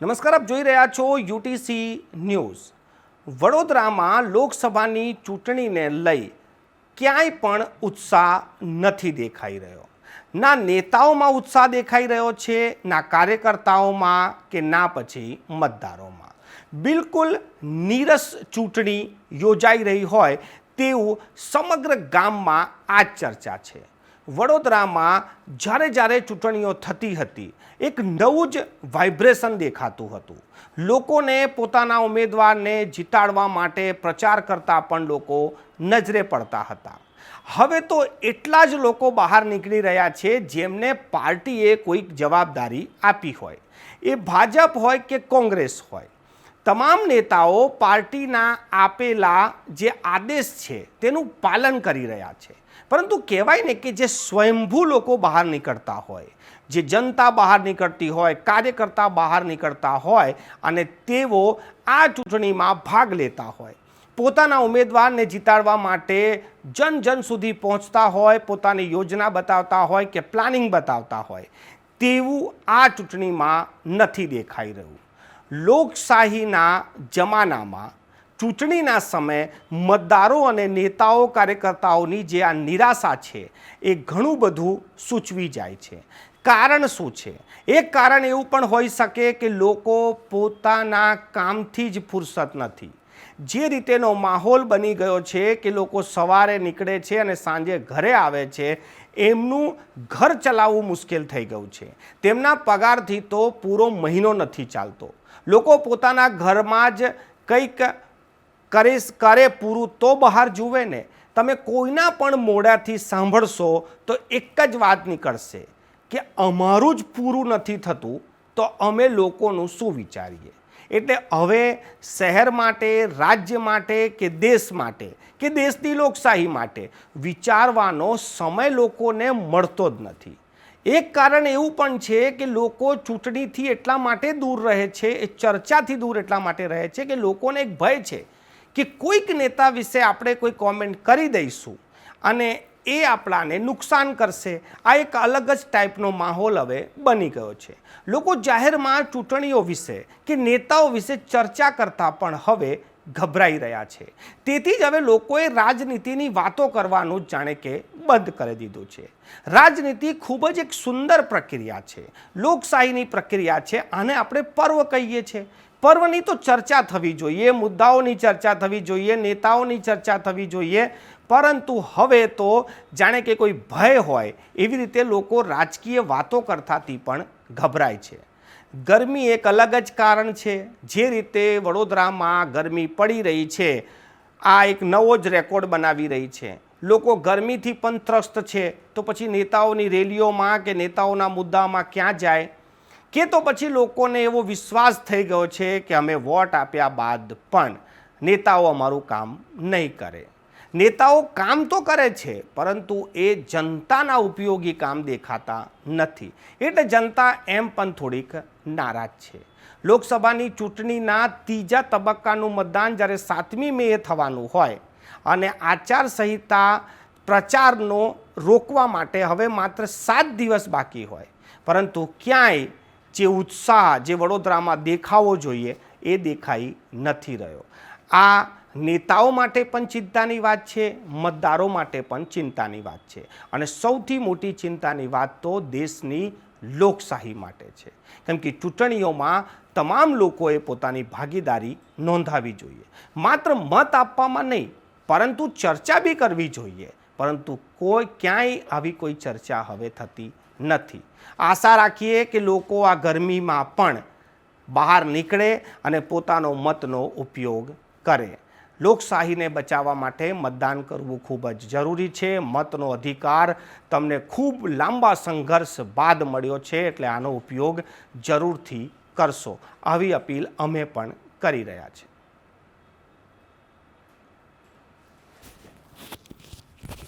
નમસ્કાર, આપ જોઈ રહ્યા છો યુટીસી ન્યૂઝ। વડોદરામાં લોકસભાની ચૂંટણીને લઈ ક્યાંય પણ ઉત્સાહ નથી દેખાઈ રહ્યો। ના નેતાઓમાં ઉત્સાહ દેખાઈ રહ્યો છે, ના કાર્યકર્તાઓમાં કે ના પછી મતદારોમાં। બિલકુલ નીરસ ચૂંટણી યોજાઈ રહી હોય તેવું સમગ્ર ગામમાં આ ચર્ચા છે। વડોદરામાં જ્યારે ચૂંટણીઓ થતી હતી એક નવું જ વાઇબ્રેશન દેખાતું હતું। લોકોને પોતાના ઉમેદવારને જીતાડવા માટે પ્રચાર કરતા પણ લોકો નજરે પડતા હતા। હવે તો એટલા જ લોકો બહાર નીકળી રહ્યા છે જેમને પાર્ટીએ કોઈક જવાબદારી આપી હોય, એ ભાજપ હોય કે કોંગ્રેસ હોય। તમામ નેતાઓ પાર્ટીના આપેલા જે આદેશ છે તેનું પાલન કરી રહ્યા છે, પરંતુ કહેવાય ને કે જે સ્વયંભૂ લોકો બહાર નીકળતા હોય, જે જનતા બહાર નીકળતી હોય, કાર્યકર્તા બહાર નીકળતા હોય અને તેઓ આ ચૂંટણીમાં ભાગ લેતા હોય, પોતાના ઉમેદવારને જીતાડવા માટે જન સુધી પહોંચતા હોય, પોતાની યોજના બતાવતા હોય કે પ્લાનિંગ બતાવતા હોય, તેવું આ ચૂંટણીમાં નથી દેખાઈ રહ્યું। લોકશાહીના જમાનામાં ચૂંટણીના સમયે મતદારો અને નેતાઓ કાર્યકર્તાઓની જે આ નિરાશા છે એ ઘણું બધું સૂચવી જાય છે। કારણ શું છે? એક કારણ એવું પણ હોઈ શકે કે લોકો પોતાના કામથી જ ફુરસત નથી। જે રીતેનો માહોલ બની ગયો છે કે લોકો સવારે નીકળે છે અને સાંજે ઘરે આવે છે, એમનું ઘર ચલાવવું મુશ્કેલ થઈ ગયું છે। તેમના પગારથી તો પૂરો મહિનો નથી ચાલતો। લોકો પોતાના ઘરમાં જ કંઈક કરે પૂરું તો બહાર જુએ ને। તમે કોઈના પણ મોઢાથી સાંભળશો તો એક જ વાત નીકળશે કે અમારું જ પૂરું નથી થતું તો અમે લોકોનું શું વિચારીએ। એટલે હવે શહેર માટે, રાજ્ય માટે કે દેશ માટે કે દેશની લોકશાહી માટે વિચારવાનો સમય લોકોને મળતો જ નથી। એક કારણ એવું પણ છે કે લોકો ચૂંટણીથી એટલા માટે દૂર રહે છે, એ ચર્ચાથી દૂર એટલા માટે રહે છે કે લોકોને એક ભય છે કે કોઈક નેતા વિશે આપણે કોઈ કોમેન્ટ કરી દઈશું અને એ આપણાને નુકસાન કરશે। આ એક અલગ જ ટાઈપનો માહોલ હવે બની ગયો છે। લોકો જાહેરમાં ચૂંટણીઓ વિશે કે નેતાઓ વિશે ચર્ચા કરતાં પણ હવે ગભરાઈ રહ્યા છે। તેથી જ હવે લોકોએ રાજનીતિની વાતો કરવાનું જાણે કે બંધ કરી દીધું છે। રાજનીતિ ખૂબ જ એક સુંદર પ્રક્રિયા છે, લોકશાહીની પ્રક્રિયા છે। આને આપણે પર્વ કહીએ છીએ। પર્વની તો ચર્ચા થવી જોઈએ, મુદ્દાઓની ચર્ચા થવી જોઈએ, નેતાઓની ચર્ચા થવી જોઈએ, પરંતુ હવે તો જાણે કે કોઈ ભય હોય એવી રીતે લોકો રાજકીય વાતો કરતાથી પણ ગભરાય છે। ગરમી એક અલગ જ કારણ છે। જે રીતે વડોદરામાં ગરમી પડી રહી છે, આ એક નવો જ રેકોર્ડ બનાવી રહી છે। લોકો ગરમીથી પણ ત્રસ્ત છે, તો પછી નેતાઓની રેલીઓમાં કે નેતાઓના મુદ્દામાં ક્યાં જાય? કે તો પછી લોકોને એવો વિશ્વાસ થઈ ગયો છે કે અમે વોટ આપ્યા બાદ પણ નેતાઓ અમારું કામ નહીં કરે। નેતાઓ કામ તો કરે છે, પરંતુ એ જનતાના ઉપયોગી કામ દેખાતા નથી, એટલે જનતા એમ પણ થોડીક નારાજ છે। લોકસભાની ચૂંટણીના ત્રીજા તબક્કાનું મતદાન જ્યારે 7મી મેએ થવાનું હોય અને આચારસંહિતા પ્રચારનો રોકવા માટે હવે માત્ર 7 દિવસ બાકી હોય, પરંતુ ક્યાંય જે ઉત્સાહ જે વડોદરામાં દેખાવો જોઈએ એ દેખાઈ નથી રહ્યો। આ નેતાઓ માટે પણ ચિંતાની વાત છે, મતદારો માટે પણ ચિંતાની વાત છે, અને સૌથી મોટી ચિંતાની વાત તો દેશની લોકશાહી માટે છે। કેમ કે ચૂંટણીઓમાં તમામ લોકોએ પોતાની ભાગીદારી નોંધાવી જોઈએ। માત્ર મત આપવામાં નહીં, પરંતુ ચર્ચા બી કરવી જોઈએ, પરંતુ ક્યાંય આવી કોઈ ચર્ચા હવે થતી નથી। આશા રાખીએ કે લોકો આ ગરમીમાં પણ બહાર નીકળે અને પોતાનો મતનો ઉપયોગ કરે। લોકશાહીને બચાવવા માટે મતદાન કરવું ખૂબ જ જરૂરી છે। મતનો અધિકાર તમને ખૂબ લાંબા સંઘર્ષ બાદ મળ્યો છે, એટલે આનો ઉપયોગ જરૂરથી કરશો, આવી અપીલ અમે પણ કરી રહ્યા છીએ।